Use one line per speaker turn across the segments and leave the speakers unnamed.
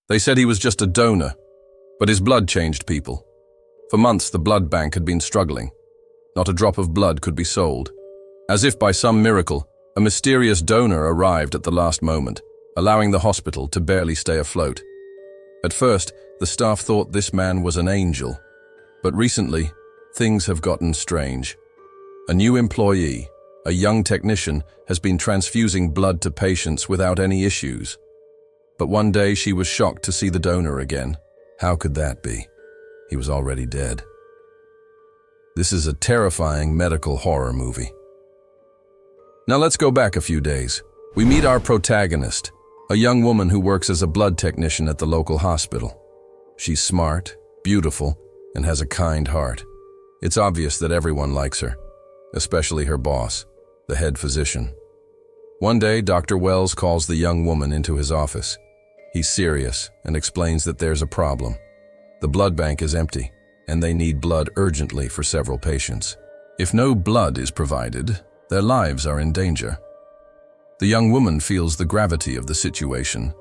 They said he was just a donor, but his blood changed people. For months, the blood bank had been struggling. Not a drop of blood could be sold. As if by some miracle, a mysterious donor arrived at the last moment, allowing the hospital to barely stay afloat. At first, the staff thought this man was an angel, but recently, things have gotten strange. A new employee, a young technician, has been transfusing blood to patients without any issues. But one day she was shocked to see the donor again. How could that be? He was already dead. This is a terrifying medical horror movie. Now let's go back a few days. We meet our protagonist, a young woman who works as a blood technician at the local hospital. She's smart, beautiful, and has a kind heart. It's obvious that everyone likes her, especially her boss, the head physician. One day, Dr. Wells calls the young woman into his office. He's serious and explains that there's a problem. The blood bank is empty, and they need blood urgently for several patients. If no blood is provided, their lives are in danger. The young woman feels the gravity of the situation.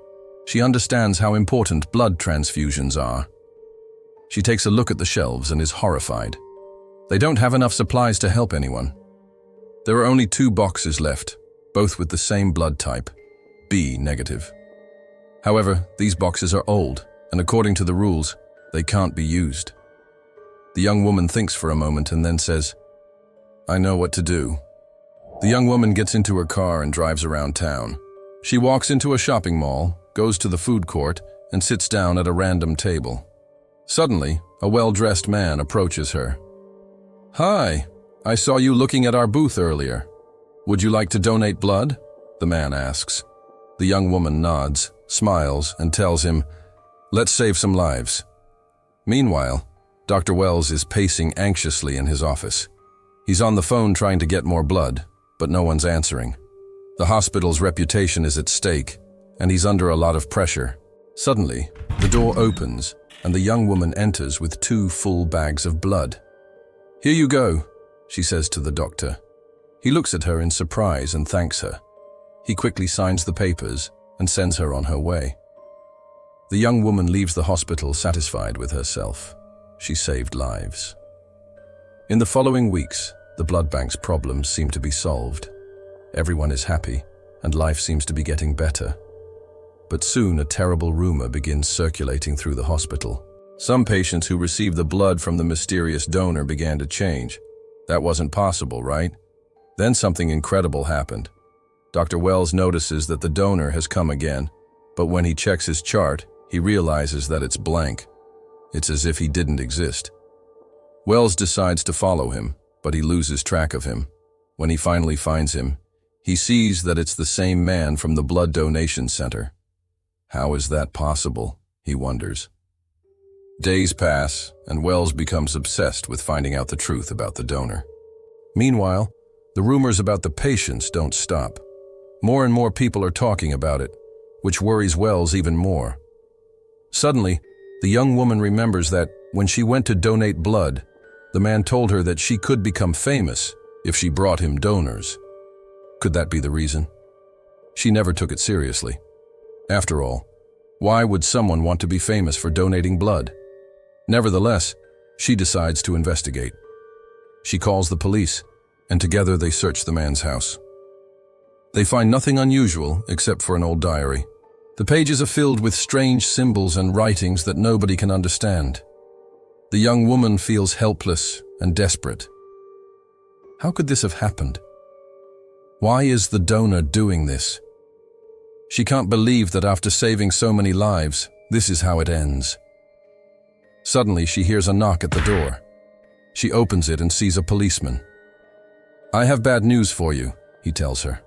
She understands how important blood transfusions are. She takes a look at the shelves and is horrified. They don't have enough supplies to help anyone. There are only 2 boxes left, both with the same blood type, B negative. However, these boxes are old, and according to the rules, they can't be used. The young woman thinks for a moment and then says, "I know what to do." The young woman gets into her car and drives around town. She walks into a shopping mall, goes to the food court, and sits down at a random table. Suddenly, a well-dressed man approaches her. "Hi, I saw you looking at our booth earlier. Would you like to donate blood?" the man asks. The young woman nods, smiles, and tells him, "Let's save some lives." Meanwhile, Dr. Wells is pacing anxiously in his office. He's on the phone trying to get more blood, but no one's answering. The hospital's reputation is at stake, and he's under a lot of pressure. Suddenly, the door opens, and the young woman enters with 2 full bags of blood. "Here you go," she says to the doctor. He looks at her in surprise and thanks her. He quickly signs the papers and sends her on her way. The young woman leaves the hospital satisfied with herself. She saved lives. In the following weeks, the blood bank's problems seem to be solved. Everyone is happy, and life seems to be getting better. But soon a terrible rumor begins circulating through the hospital. Some patients who received the blood from the mysterious donor began to change. That wasn't possible, right? Then something incredible happened. Dr. Wells notices that the donor has come again, but when he checks his chart, he realizes that it's blank. It's as if he didn't exist. Wells decides to follow him, but he loses track of him. When he finally finds him, he sees that it's the same man from the blood donation center. How is that possible? He wonders. Days pass, and Wells becomes obsessed with finding out the truth about the donor. Meanwhile, the rumors about the patients don't stop. More and more people are talking about it, which worries Wells even more. Suddenly, the young woman remembers that when she went to donate blood, the man told her that she could become famous if she brought him donors. Could that be the reason? She never took it seriously. After all, why would someone want to be famous for donating blood? Nevertheless, she decides to investigate. She calls the police, and together they search the man's house. They find nothing unusual except for an old diary. The pages are filled with strange symbols and writings that nobody can understand. The young woman feels helpless and desperate. How could this have happened? Why is the donor doing this? She can't believe that after saving so many lives, this is how it ends. Suddenly, she hears a knock at the door. She opens it and sees a policeman. "I have bad news for you," he tells her.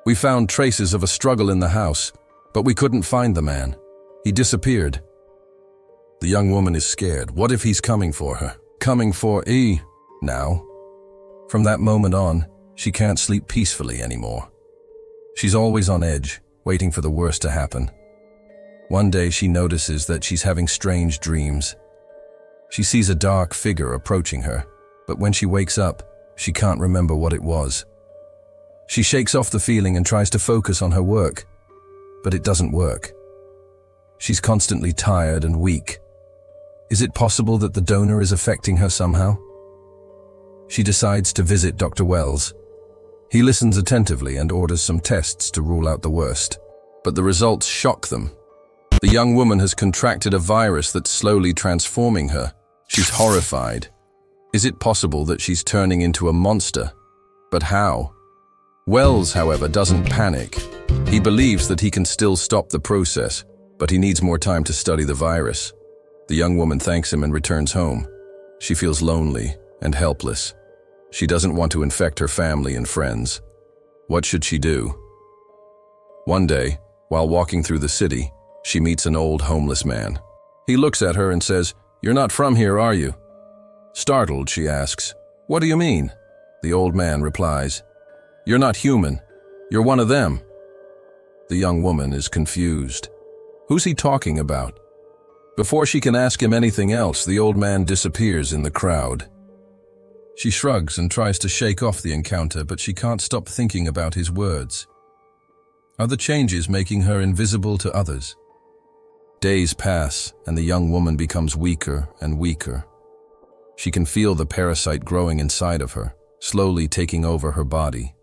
"We found traces of a struggle in the house, but we couldn't find the man. He disappeared." The young woman is scared. What if he's coming for her? Coming for E now? From that moment on, she can't sleep peacefully anymore. She's always on edge, waiting for the worst to happen. One day she notices that she's having strange dreams. She sees a dark figure approaching her, but when she wakes up, she can't remember what it was. She shakes off the feeling and tries to focus on her work, but it doesn't work. She's constantly tired and weak. Is it possible that the donor is affecting her somehow? She decides to visit Dr. Wells. He listens attentively and orders some tests to rule out the worst. But the results shock them. The young woman has contracted a virus that's slowly transforming her. She's horrified. Is it possible that she's turning into a monster? But how? Wells, however, doesn't panic. He believes that he can still stop the process, but he needs more time to study the virus. The young woman thanks him and returns home. She feels lonely and helpless. She doesn't want to infect her family and friends. What should she do? One day, while walking through the city, she meets an old homeless man. He looks at her and says, "You're not from here, are you?" Startled, she asks, "What do you mean?" The old man replies, "You're not human. You're one of them." The young woman is confused. Who's he talking about? Before she can ask him anything else, the old man disappears in the crowd. She shrugs and tries to shake off the encounter, but she can't stop thinking about his words. Are the changes making her invisible to others? Days pass, and the young woman becomes weaker and weaker. She can feel the parasite growing inside of her, slowly taking over her body.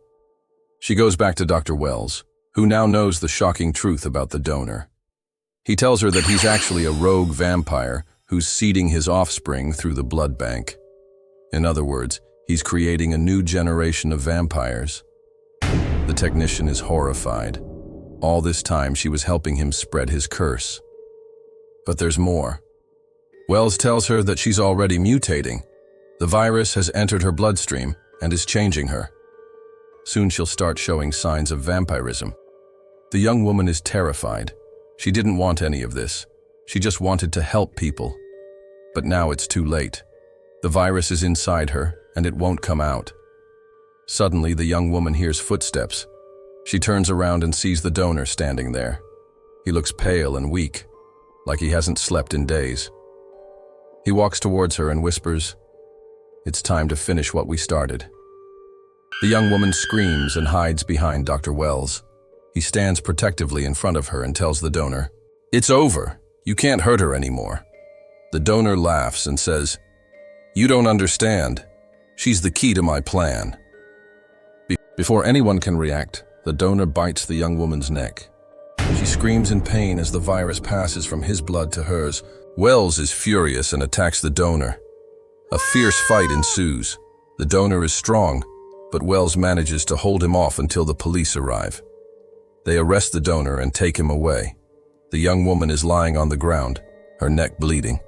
She goes back to Dr. Wells, who now knows the shocking truth about the donor. He tells her that he's actually a rogue vampire who's seeding his offspring through the blood bank. In other words, he's creating a new generation of vampires. The technician is horrified. All this time, she was helping him spread his curse. But there's more. Wells tells her that she's already mutating. The virus has entered her bloodstream and is changing her. Soon she'll start showing signs of vampirism. The young woman is terrified. She didn't want any of this. She just wanted to help people. But now it's too late. The virus is inside her, and it won't come out. Suddenly, the young woman hears footsteps. She turns around and sees the donor standing there. He looks pale and weak, like he hasn't slept in days. He walks towards her and whispers, "It's time to finish what we started." The young woman screams and hides behind Dr. Wells. He stands protectively in front of her and tells the donor, "It's over. You can't hurt her anymore." The donor laughs and says, "You don't understand. She's the key to my plan." Before anyone can react, the donor bites the young woman's neck. She screams in pain as the virus passes from his blood to hers. Wells is furious and attacks the donor. A fierce fight ensues. The donor is strong, but Wells manages to hold him off until the police arrive. They arrest the donor and take him away. The young woman is lying on the ground, her neck bleeding.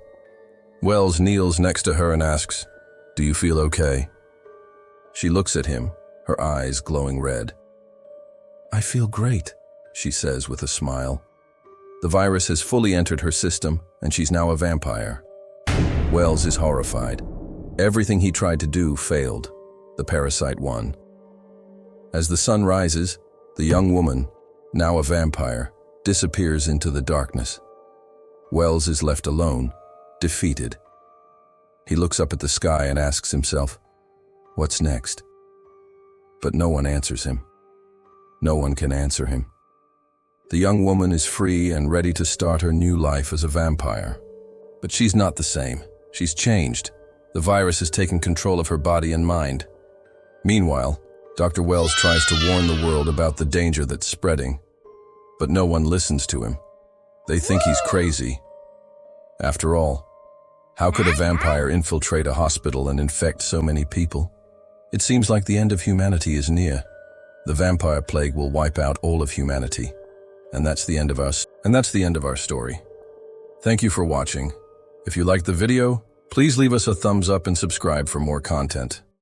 Wells kneels next to her and asks, "Do you feel okay?" She looks at him, her eyes glowing red. "I feel great," she says with a smile. The virus has fully entered her system, and she's now a vampire. Wells is horrified. Everything he tried to do failed. The parasite won. As the sun rises, the young woman, now a vampire, disappears into the darkness. Wells is left alone, defeated. He looks up at the sky and asks himself, "What's next?" But no one answers him. No one can answer him. The young woman is free and ready to start her new life as a vampire. But she's not the same. She's changed. The virus has taken control of her body and mind. Meanwhile, Dr. Wells tries to warn the world about the danger that's spreading. But no one listens to him. They think he's crazy. After all, how could a vampire infiltrate a hospital and infect so many people? It seems like the end of humanity is near. The vampire plague will wipe out all of humanity. And that's the end of our story. Thank you for watching. If you liked the video, please leave us a thumbs up and subscribe for more content.